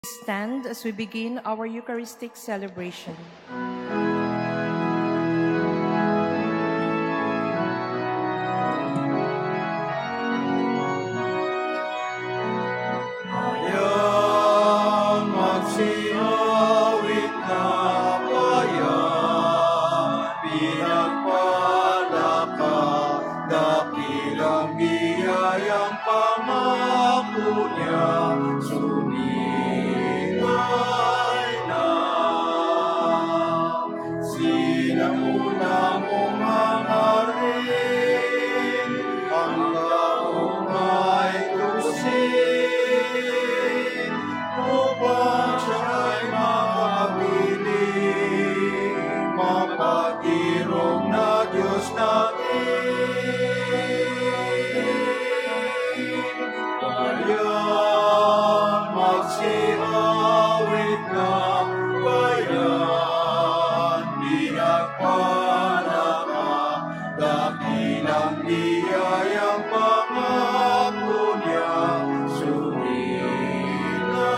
Stand as we begin our Eucharistic celebration. Ayan, magsiawit na bayan, pinagpalakad, dakilang biyayang pangako niya, sumingay na. Sinamuna mong hangarin, ang taong ay tusin, upang siya'y makapiling, mapatirong na Diyos natin. Ayan, magsiawit na bayan, pinagpalakad, dakilang biyayang pangako niya, sumilay na.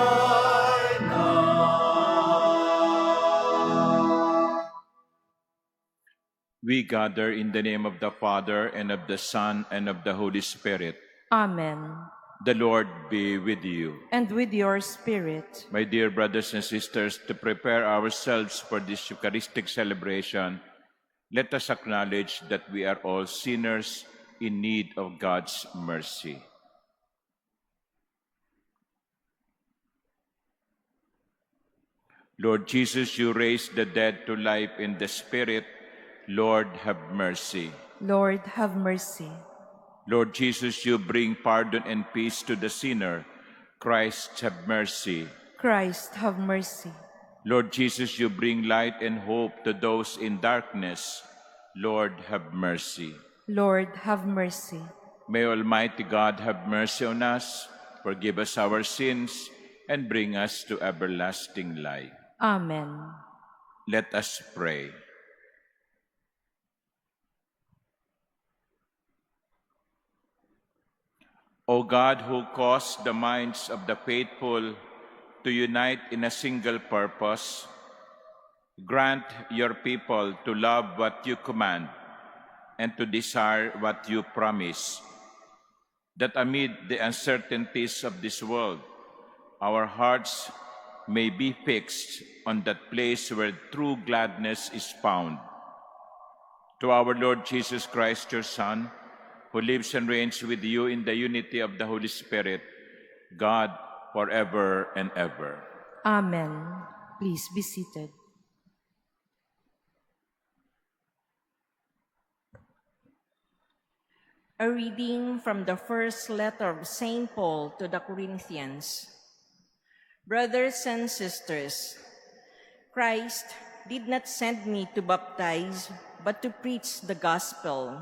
We gather in the name of the Father, and of the Son, and of the Holy Spirit. Amen. The Lord be with you. And with your spirit. My dear brothers and sisters, to prepare ourselves for this Eucharistic celebration, let us acknowledge that we are all sinners in need of God's mercy. Lord Jesus, you raised the dead to life in the Spirit. Lord, have mercy. Lord, have mercy. Lord Jesus, you bring pardon and peace to the sinner. Christ, have mercy. Christ, have mercy. Lord Jesus, you bring light and hope to those in darkness. Lord, have mercy. Lord, have mercy. May Almighty God have mercy on us, forgive us our sins, and bring us to everlasting life. Amen. Let us pray. O God, who caused the minds of the faithful to unite in a single purpose, grant your people to love what you command and to desire what you promise, that amid the uncertainties of this world, our hearts may be fixed on that place where true gladness is found. To our Lord Jesus Christ, your Son, who lives and reigns with you in the unity of the Holy Spirit, God, forever and ever. Amen. Please be seated. A reading from the first letter of St. Paul to the Corinthians. Brothers and sisters, Christ did not send me to baptize, but to preach the gospel,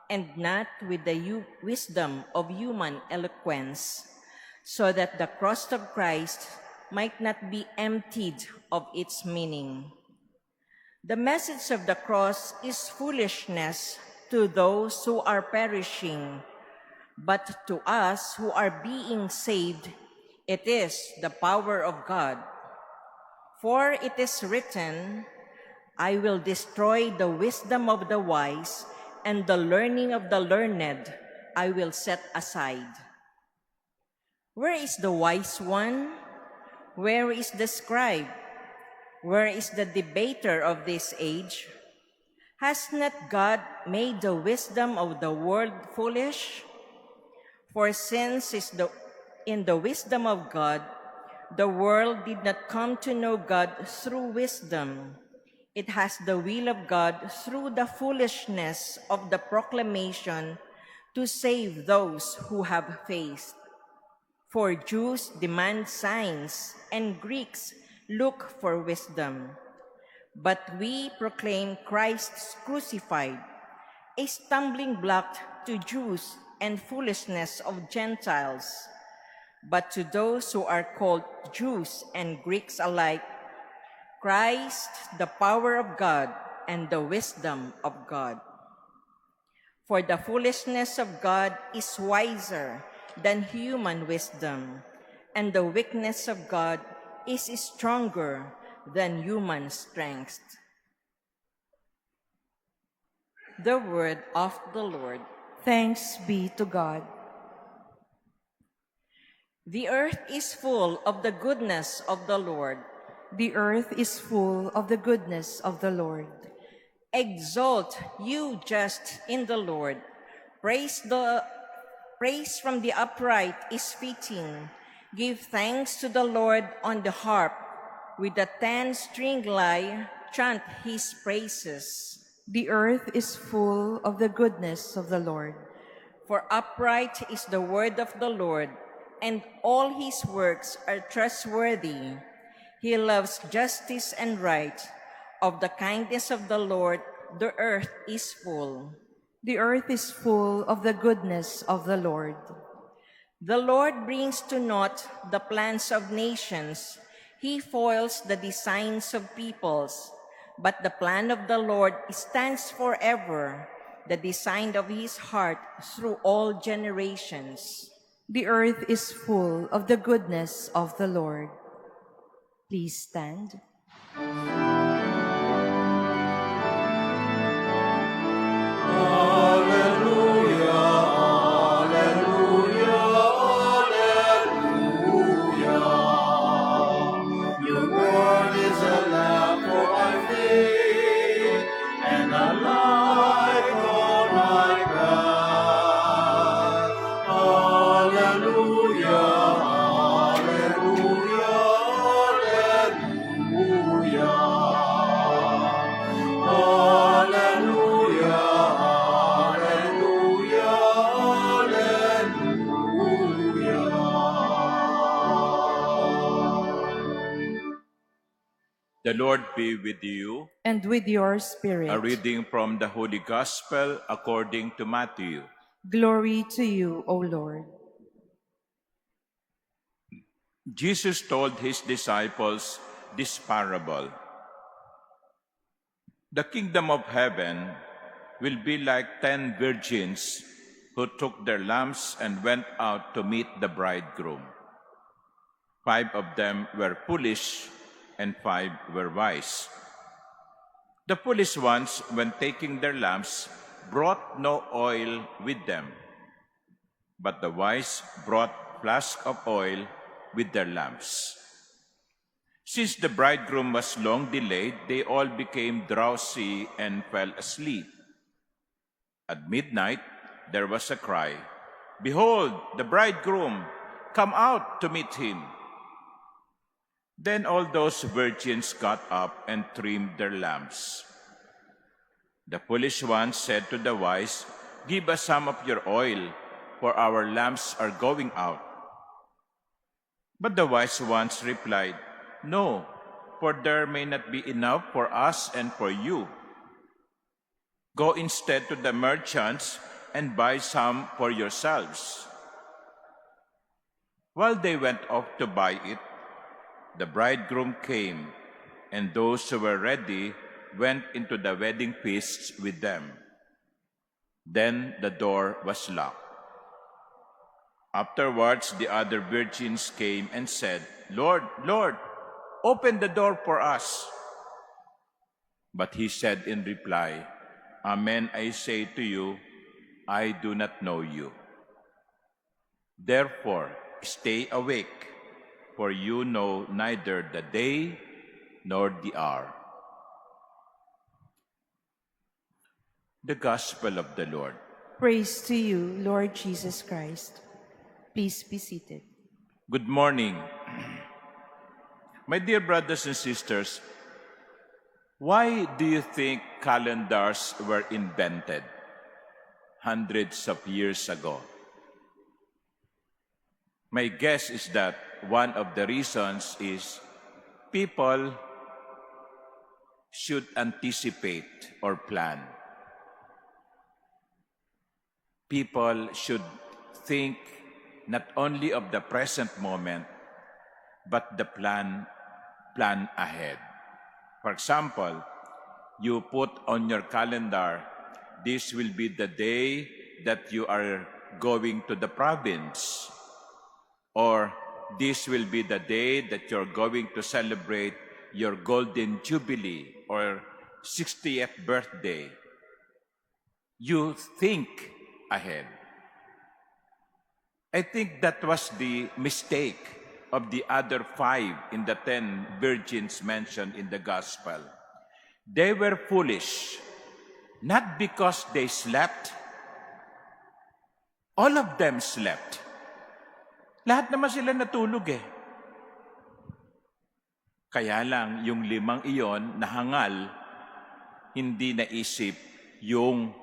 and not with the wisdom of human eloquence, so that the cross of Christ might not be emptied of its meaning. The message of the cross is foolishness to those who are perishing, but to us who are being saved, it is the power of God. For it is written, I will destroy the wisdom of the wise, and the learning of the learned I will set aside. Where is the wise one? Where is the scribe? Where is the debater of this age? Has not God made the wisdom of the world foolish? For since in the wisdom of God, the world did not come to know God through wisdom, it has the will of God through the foolishness of the proclamation to save those who have faith. For Jews demand signs, and Greeks look for wisdom. But we proclaim Christ crucified, a stumbling block to Jews and foolishness of Gentiles. But to those who are called Jews and Greeks alike, Christ, the power of God and the wisdom of God. For the foolishness of God is wiser than human wisdom, and the weakness of God is stronger than human strength. The word of the Lord. Thanks be to God. The earth is full of the goodness of the Lord. The earth is full of the goodness of the Lord. Exalt, you just in the Lord. Praise from the upright is fitting. Give thanks to the Lord on the harp. With the 10-string lyre, chant his praises. The earth is full of the goodness of the Lord. For upright is the word of the Lord, and all his works are trustworthy. He loves justice and right. Of the kindness of the Lord, the earth is full. The earth is full of the goodness of the Lord. The Lord brings to naught the plans of nations. He foils the designs of peoples. But the plan of the Lord stands forever, the design of his heart through all generations. The earth is full of the goodness of the Lord. Please stand. Alleluia, alleluia, alleluia. Your word is a lamp for my feet and a light for my path. Alleluia, alleluia, alleluia. Alleluia, alleluia, alleluia. The Lord be with you. And with your spirit. A reading from the Holy Gospel according to Matthew. Glory to you, O Lord. Jesus told his disciples this parable. The kingdom of heaven will be like 10 virgins who took their lamps and went out to meet the bridegroom. 5 of them were foolish and 5 were wise. The foolish ones, when taking their lamps, brought no oil with them, but the wise brought flasks of oil with their lamps. Since the bridegroom was long delayed, they all became drowsy and fell asleep. At midnight, there was a cry, "Behold, the bridegroom! Come out to meet him!" Then all those virgins got up and trimmed their lamps. The foolish ones said to the wise, "Give us some of your oil, for our lamps are going out." But the wise ones replied, "No, for there may not be enough for us and for you. Go instead to the merchants and buy some for yourselves." While they went off to buy it, the bridegroom came, and those who were ready went into the wedding feast with them. Then the door was locked. Afterwards, the other virgins came and said, "Lord, Lord, open the door for us." But he said in reply, "Amen, I say to you, I do not know you. Therefore, stay awake, for you know neither the day nor the hour." The Gospel of the Lord. Praise to you, Lord Jesus Christ. Please be seated. Good morning. My dear brothers and sisters, why do you think calendars were invented hundreds of years ago? My guess is that one of the reasons is people should anticipate or plan. People should think not only of the present moment, but the plan ahead. For example, you put on your calendar, this will be the day that you are going to the province, or this will be the day that you're going to celebrate your Golden Jubilee or 60th birthday. You think ahead. I think that was the mistake of the other 5 in the 10 virgins mentioned in the gospel. They were foolish, not because they slept. All of them slept. Lahat naman sila natulog eh. Kaya lang, yung 5 iyon, nahangal, hindi naisip yung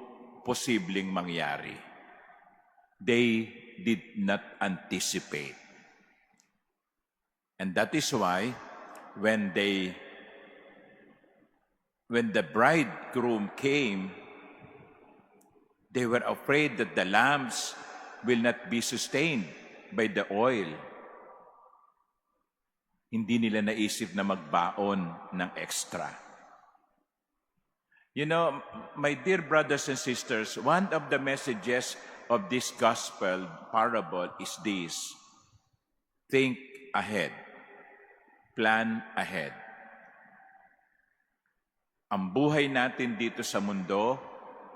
posibleng mangyari. They did not anticipate. And that is why, when the bridegroom came, they were afraid that the lamps will not be sustained by the oil. Hindi nila naisip na magbaon ng extra. You know, my dear brothers and sisters, one of the messages of this gospel parable is this: think ahead, plan ahead. Ang buhay natin dito sa mundo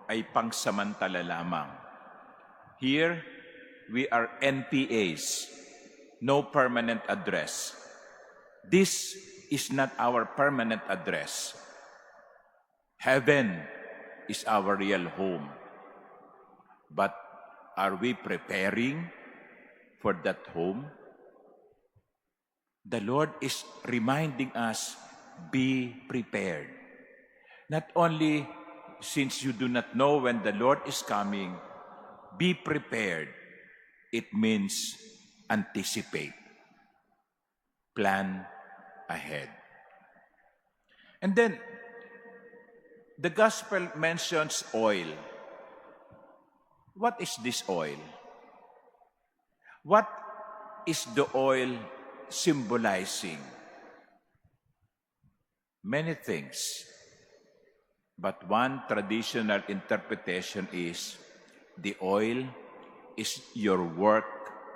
ay pangsamantala lamang. Here, we are NPAs, no permanent address. This is not our permanent address. Heaven is our real home. But are we preparing for that home? The Lord is reminding us, be prepared. Not only since you do not know when the Lord is coming, be prepared. It means anticipate. Plan ahead. And then, the gospel mentions oil. What is this oil? What is the oil symbolizing? Many things. But one traditional interpretation is the oil is your work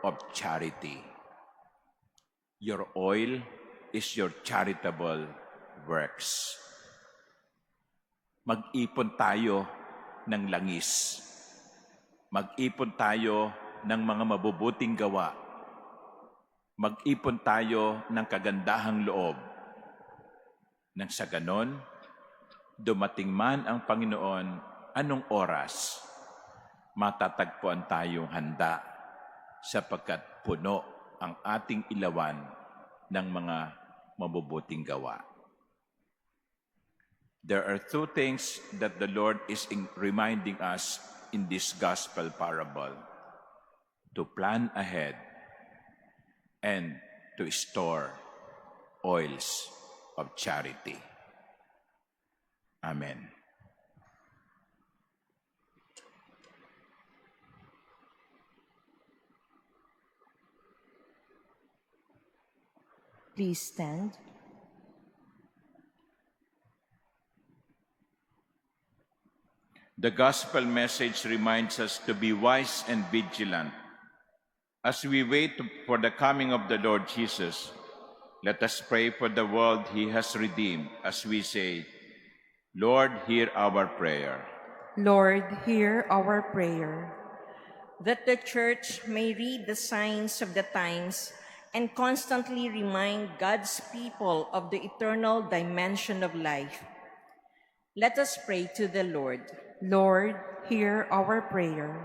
of charity. Your oil is your charitable works. Mag-ipon tayo ng langis. Mag-ipon tayo ng mga mabubuting gawa. Mag-ipon tayo ng kagandahang loob. Nang sa ganon, dumating man ang Panginoon, anong oras, matatagpuan tayong handa sapagkat puno ang ating ilawan ng mga mabubuting gawa. There are 2 things that the Lord is reminding us in this gospel parable: to plan ahead and to store oils of charity. Amen. Please stand. The gospel message reminds us to be wise and vigilant. As we wait for the coming of the Lord Jesus, let us pray for the world He has redeemed as we say, Lord, hear our prayer. Lord, hear our prayer. That the Church may read the signs of the times and constantly remind God's people of the eternal dimension of life. Let us pray to the Lord. Lord, hear our prayer.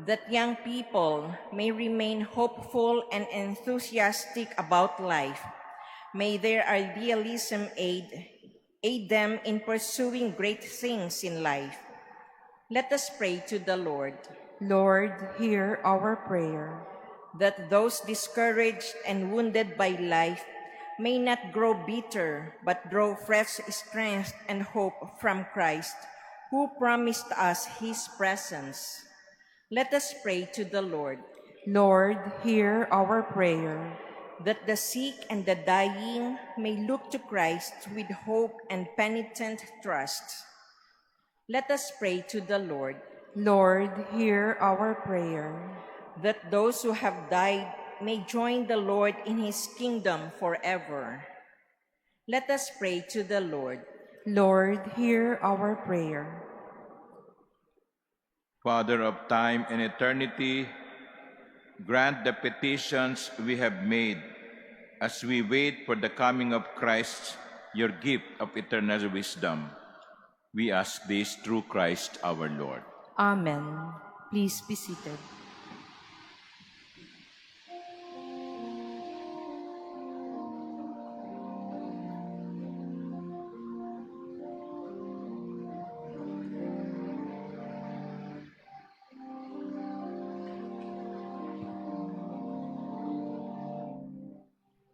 That young people may remain hopeful and enthusiastic about life. May their idealism aid them in pursuing great things in life. Let us pray to the Lord. Lord, hear our prayer. That those discouraged and wounded by life may not grow bitter, but draw fresh strength and hope from Christ, who promised us His presence. Let us pray to the Lord. Lord, hear our prayer. That the sick and the dying may look to Christ with hope and penitent trust. Let us pray to the Lord. Lord, hear our prayer. That those who have died may join the Lord in his kingdom forever. Let us pray to the Lord. Lord, hear our prayer. Father of time and eternity, grant the petitions we have made as we wait for the coming of Christ, your gift of eternal wisdom. We ask this through Christ our Lord. Amen. Please be seated.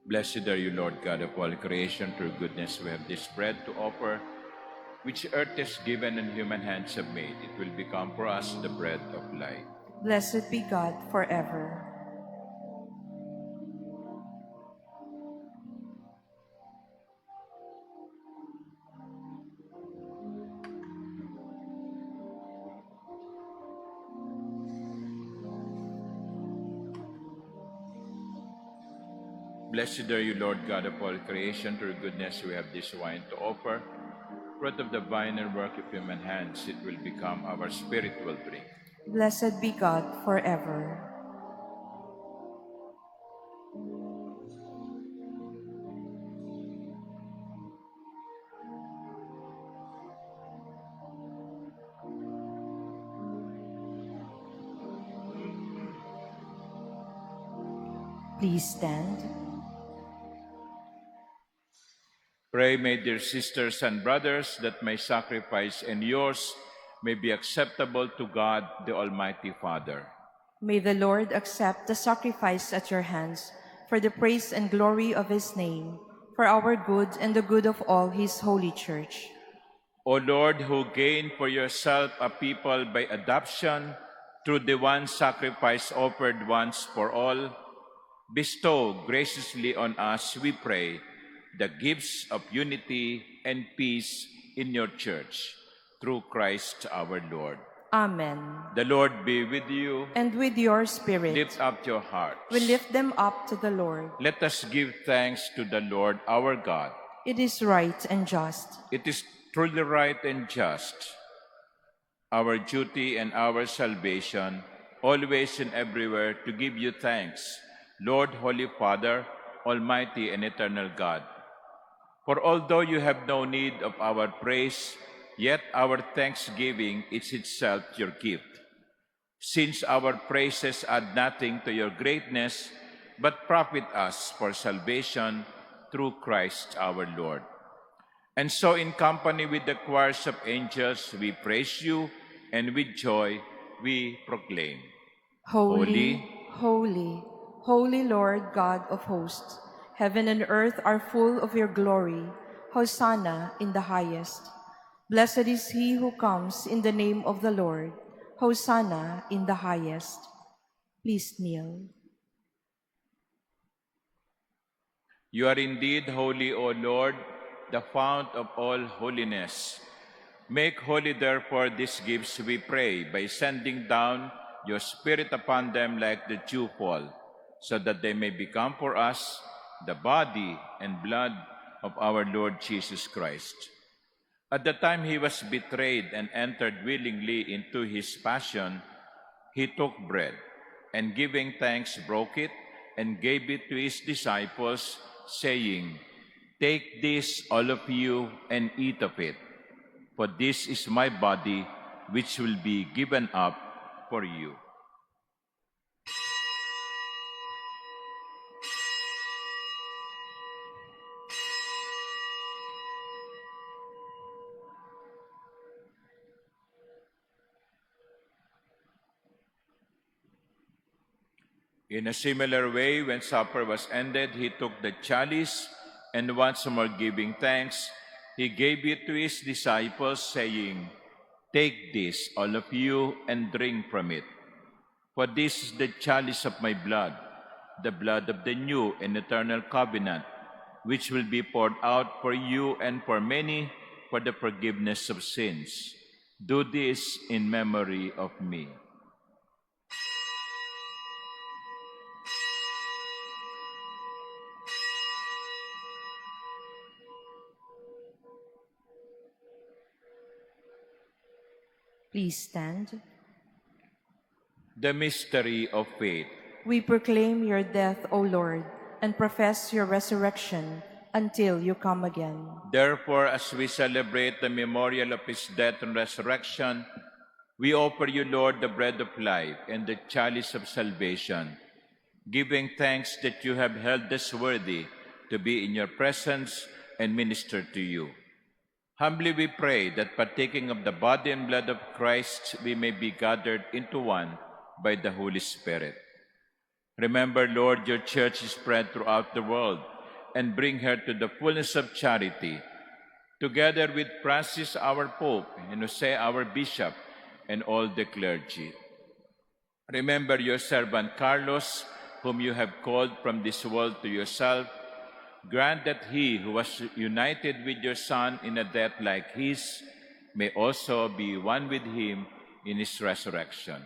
Blessed are you, Lord God of all creation. Through goodness we have this bread to offer, which earth has given and human hands have made. It will become for us the bread of life. Blessed be God forever. Blessed are you, Lord God of all creation. Through goodness we have this wine to offer, fruit of the vine and work of human hands. It will become our spiritual drink. Blessed be God forever. Please stand. Pray, my dear sisters and brothers, that my sacrifice and yours may be acceptable to God, the Almighty Father. May the Lord accept the sacrifice at your hands for the praise and glory of his name, for our good and the good of all his holy church. O Lord, who gained for yourself a people by adoption through the one sacrifice offered once for all, bestow graciously on us, we pray, the gifts of unity and peace in your church, through Christ our Lord. Amen. The Lord be with you. And with your spirit, Lift up your hearts. we lift them up to the Lord. Let us give thanks to the Lord our God. It is right and just. It is truly right and just, our duty and our salvation, always and everywhere to give you thanks, Lord, Holy Father, Almighty and eternal God. For although you have no need of our praise, yet our thanksgiving is itself your gift. Since our praises add nothing to your greatness, but profit us for salvation through Christ our Lord. And so in company with the choirs of angels, we praise you, and with joy we proclaim. Holy, holy, holy Lord God of hosts, heaven and earth are full of your glory. Hosanna in the highest. Blessed is he who comes in the name of the Lord. Hosanna in the highest. Please kneel. You are indeed holy, O Lord, the fount of all holiness. Make holy, therefore, these gifts, we pray, by sending down your Spirit upon them like the dewfall, so that they may become for us the body and blood of our Lord Jesus Christ. At the time he was betrayed and entered willingly into his passion, he took bread, and giving thanks, broke it, and gave it to his disciples, saying, "Take this, all of you, and eat of it, for this is my body, which will be given up for you." In a similar way, when supper was ended, he took the chalice, and once more giving thanks, he gave it to his disciples, saying, "Take this, all of you, and drink from it. For this is the chalice of my blood, the blood of the new and eternal covenant, which will be poured out for you and for many for the forgiveness of sins. Do this in memory of me." Please stand. The mystery of faith. We proclaim your death, O Lord, and profess your resurrection until you come again. Therefore, as we celebrate the memorial of his death and resurrection, we offer you, Lord, the bread of life and the chalice of salvation, giving thanks that you have held us worthy to be in your presence and minister to you. Humbly we pray that partaking of the body and blood of Christ, we may be gathered into one by the Holy Spirit. Remember, Lord, your church is spread throughout the world, and bring her to the fullness of charity, together with Francis, our Pope, and Jose, our Bishop, and all the clergy. Remember your servant Carlos, whom you have called from this world to yourself. Grant that he who was united with your Son in a death like his may also be one with him in his resurrection.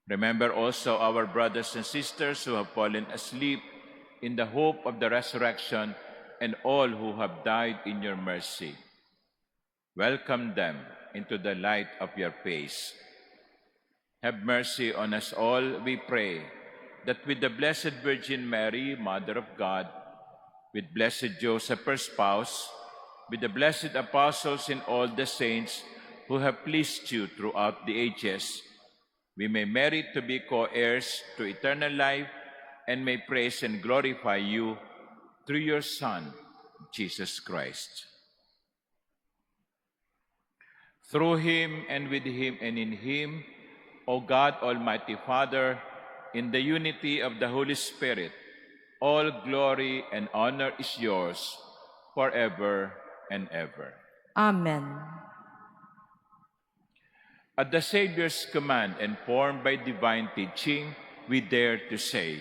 Remember also our brothers and sisters who have fallen asleep in the hope of the resurrection, and all who have died in your mercy. Welcome them into the light of your face. Have mercy on us all, we pray, that with the Blessed Virgin Mary, Mother of God, with blessed Joseph, her spouse, with the blessed apostles and all the saints who have pleased you throughout the ages, we may merit to be co-heirs to eternal life and may praise and glorify you through your Son, Jesus Christ. Through him and with him and in him, O God, Almighty Father, in the unity of the Holy Spirit, all glory and honor is yours forever and ever. Amen. At the Savior's command and formed by divine teaching, we dare to say,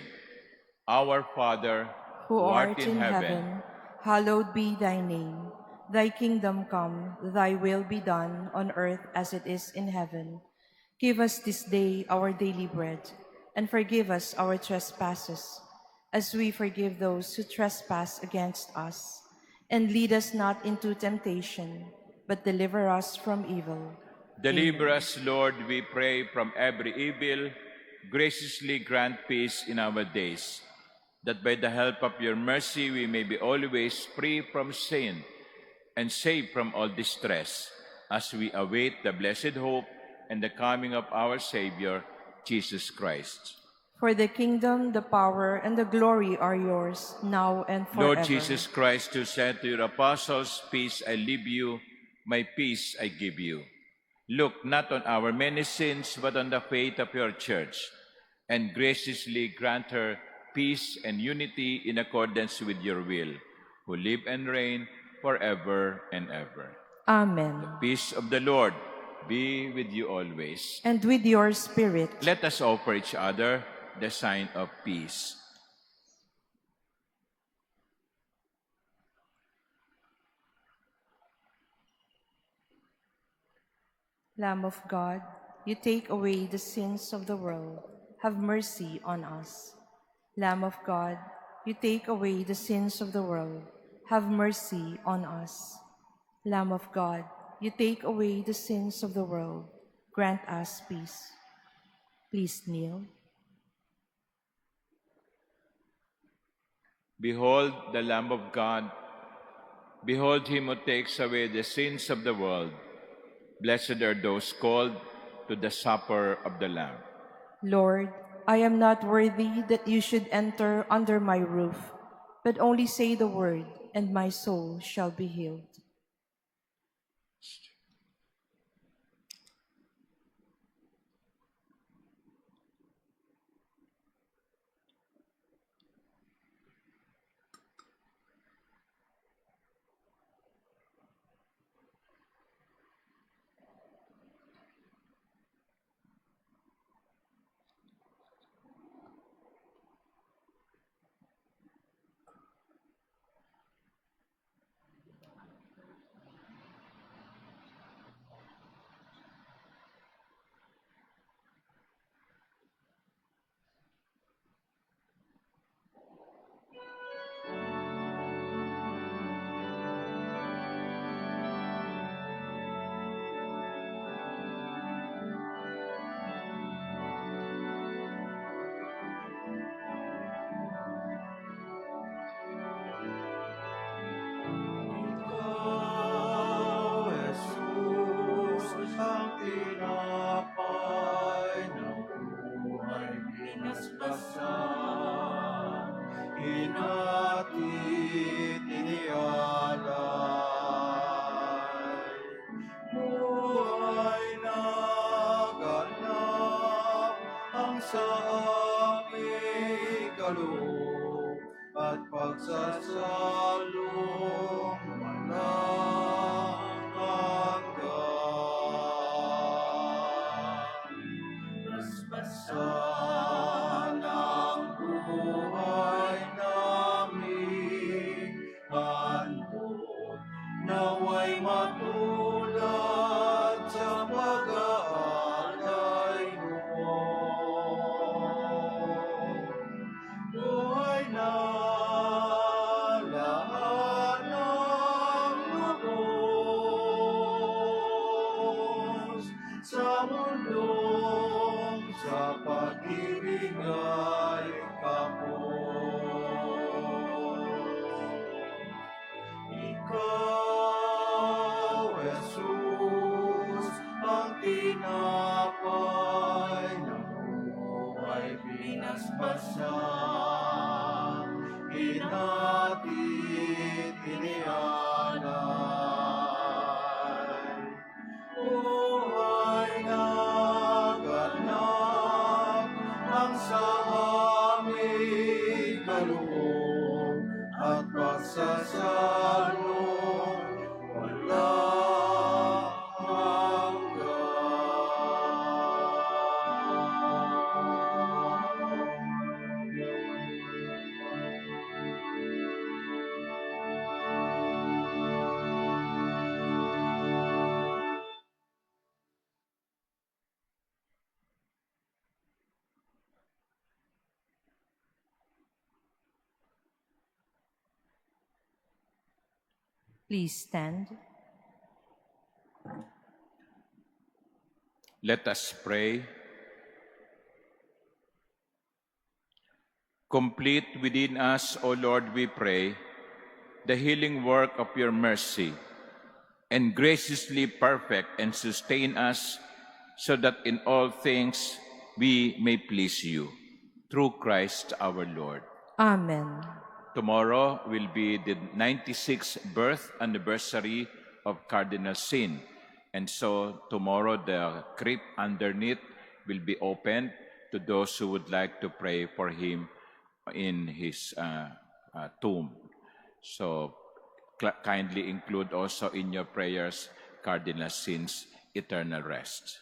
Our Father, Who art in heaven, hallowed be thy name. Thy kingdom come, thy will be done on earth as it is in heaven. Give us this day our daily bread, and forgive us our trespasses, as we forgive those who trespass against us. And lead us not into temptation, but deliver us from evil. Deliver us, Lord, we pray, from every evil. Graciously grant peace in our days, that by the help of your mercy we may be always free from sin and safe from all distress, as we await the blessed hope and the coming of our Savior, Jesus Christ. For the kingdom, the power, and the glory are yours, now and forever. Lord Jesus Christ, who said to your apostles, Peace I leave you, my peace I give you. Look not on our many sins, but on the faith of your church, and graciously grant her peace and unity in accordance with your will, who live and reign forever and ever. Amen. The peace of the Lord be with you always. And with your spirit. Let us offer each other the sign of peace. Lamb of God, you take away the sins of the world. Have mercy on us. Lamb of God, you take away the sins of the world. Have mercy on us. Lamb of God, you take away the sins of the world. Grant us peace. Please kneel. Behold the Lamb of God. Behold him who takes away the sins of the world. Blessed are those called to the supper of the Lamb. Lord, I am not worthy that you should enter under my roof, but only say the word, and my soul shall be healed. naway matulad sa pag-aalay mo. Buhay na lahat ng lubos sa mundong sa pag-ibig ay Ikaw, Jesus, ang tinapay ng buhay pinaspasan, hinatid, inialay. Buhay na ganap ang sa aming kaloob at pagsasalong walang Please stand. Let us pray. Complete within us, O Lord, we pray, the healing work of your mercy, and graciously perfect and sustain us so that in all things we may please you. Through Christ our Lord. Amen. Tomorrow will be the 96th birth anniversary of Cardinal Sin. And so tomorrow the crypt underneath will be opened to those who would like to pray for him in his tomb. So kindly include also in your prayers Cardinal Sin's eternal rest.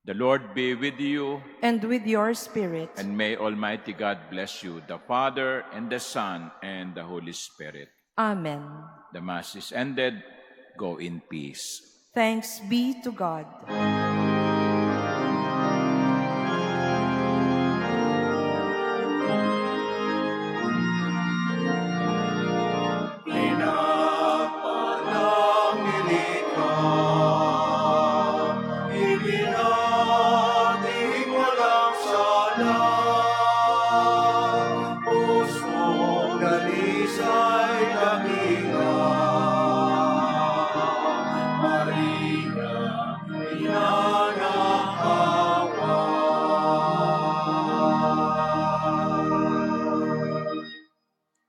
The Lord be with you. And with your spirit. And may Almighty God bless you, the Father, and the Son, and the Holy Spirit. Amen. The Mass is ended. Go in peace. Thanks be to God.